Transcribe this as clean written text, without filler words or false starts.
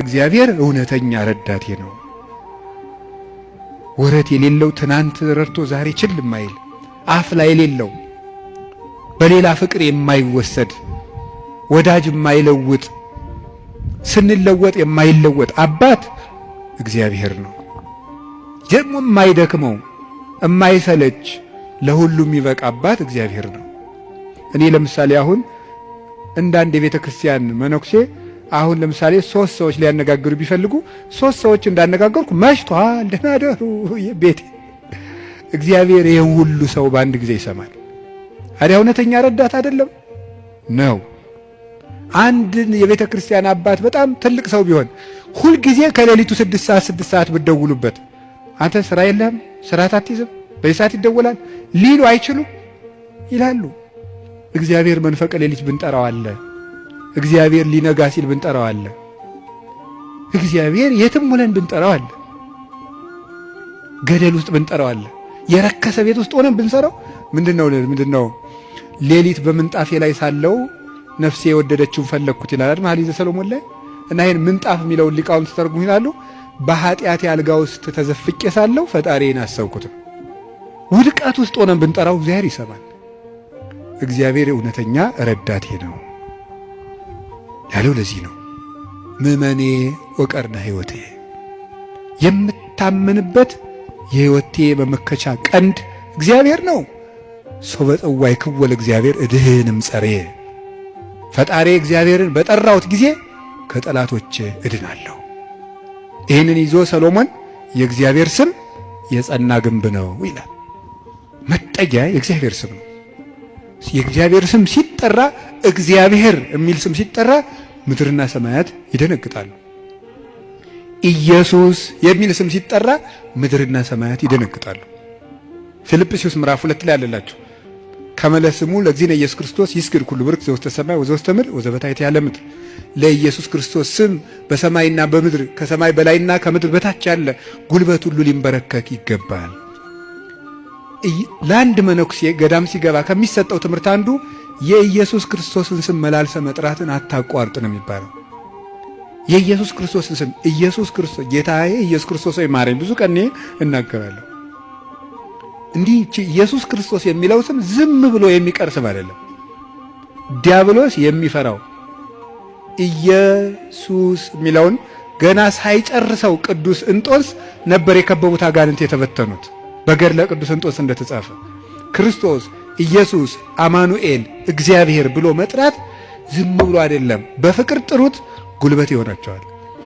እግዚአብሔር እውነተኛ ረዳቴ ነው። ወረት የሌለው ትናንት ረድቶ ዛሬ ችል የማይል አፍ ላይ የሌለው በሌላ ፍቅር የማይወሰድ ወዳጅ የማይለውጥ ስንለወጥ የማይለወጥ አባት እግዚአብሔር ነው። ደግሞ የማይደክመው የማይሰለች ለሁሉም የሚበቃ አባት እግዚአብሔር ነው። እኔ ለምሳሌ አሁን እንዳንድ የቤተ ክርስቲያን መነኩሴ አሁን ለምሳሌ 3 ሰዎች ሊያነጋግሩ ቢፈልጉ 3 ሰዎች እንዳነጋገርኩ መሽቷል ደህና ደሩ ቤት እግዚአብሔር ይሄን ሁሉ ሰው በአንድ ጊዜ ይሰማል። አዲያ እውነተኛ ረዳት አይደለም ነው። አንድ የቤተ ክርስቲያን አባት በጣም ትልቅ ሰው ቢሆን ሁል ጊዜ ከሌሊቱ 6 ሰዓት ብትደውሉበት አንተ ስራ የለህም ስራ አትይዝም በዚህ ሰዓት ይደወላል ሊሉ አይችሉም ይላሉ። እግዚአብሔር መንፈቀ ሌሊት ብንጠራው አለ። እግዚአብሔር ሊነጋ ሲል ብንጠራው አለ። እግዚአብሔር የትም ሆነን ብንጠራው አለ። ገደል ውስጥ ብንጠራው አለ። የረከሰ ቤት ውስጥ ሆነን ብንሰራው ምንድነው ሌሊት በምንጣፌ ላይ ሳለው ነፍሴ የወደደችውን ፈለግኩት ይላል መኃልየ ሰሎሞን ላይ። እና ይሄን ምንጣፍ የሚለውን ሊቃውንት ተርጉሙ ይላሉ በኃጢአት አልጋ ውስጥ ተዘፍቄ ሳለው ፈጣሪዬን አሰብኩት። ውድቀት ውስጥ ሆነን ብንጠራው እግዚአብሔር ይሰማል። እግዚአብሔር እውነተኛ ረዳቴ ነው ያለው ለዚህ ነው። ምእመኔ ወቀርነ ሕይወቴ የምታመንበት የሕይወቴ መመከቻ ቀንድ እግዚአብሔር ነው። ሶበ ጽዋይ ክወል እግዚአብሔር እድህንም ጸሬ ፈጣሪ እግዚአብሔርን በጠራሁት ጊዜ ከጠላቶች እድናለሁ። ይህንን ይዞ ሰሎሞን የእግዚአብሔር ስም የጸና ግንብ ነው ይላል። መጠጊያ የእግዚአብሔር ስም ነው። የእግዚአብሔር ስም ሲጠራ እግዚአብሔር የሚል ስም ሲጠራ ምድርና ሰማያት ይደነግጣሉ። ኢየሱስ የሚል ስም ሲጠራ ምድርና ሰማያት ይደነግጣሉ። ፊልጵስዩስ ምዕራፍ 2 ላይ አለላችሁ ከመለስሙ ለእግዚእነ ኢየሱስ ክርስቶስ ይስግድ ኩሉ ብርክ ዘውስተ ሰማይ ወዘውስተ ምድር ወዘበታሕት ያለ ምድር። ለኢየሱስ ክርስቶስ ስም በሰማይና በምድር ከሰማይ በላይና ከምድር በታች ያለ ጉልበት ሁሉ ሊንበረከክ ይገባል። ለአንድ መነኩሴ ገዳም ሲገባ ከሚሰጠው ትምህርት አንዱ የኢየሱስ ክርስቶስን ስም መላልሰ መጥራትን አታቋርጥ ነው የሚባለው። የኢየሱስ ክርስቶስን ስም ኢየሱስ ክርስቶስ ጌታዬ ኢየሱስ ክርስቶስ ሆይ ማረኝ ብዙ ቀን እናገራለሁ። እንዲህ ኢየሱስ ክርስቶስ የሚለው ስም ዝም ብሎ የሚቀር ስም አይደለም። ዲያብሎስ የሚፈራው ኢየሱስ የሚለውን ገና ሳይጨርሰው ቅዱስ እንጦንስ ነበር የከበቡት አጋንንት የተበተኑት። በገድለ ቅዱስ እንጦንስ እንደተጻፈ ክርስቶስ ኢየሱስ አማኑኤል እግዚአብሔር ብሎ መጥራት ዝም ብሎ አይደለም። በፍቅር ጥሩት፣ ጉልበት ይሆናቸዋል።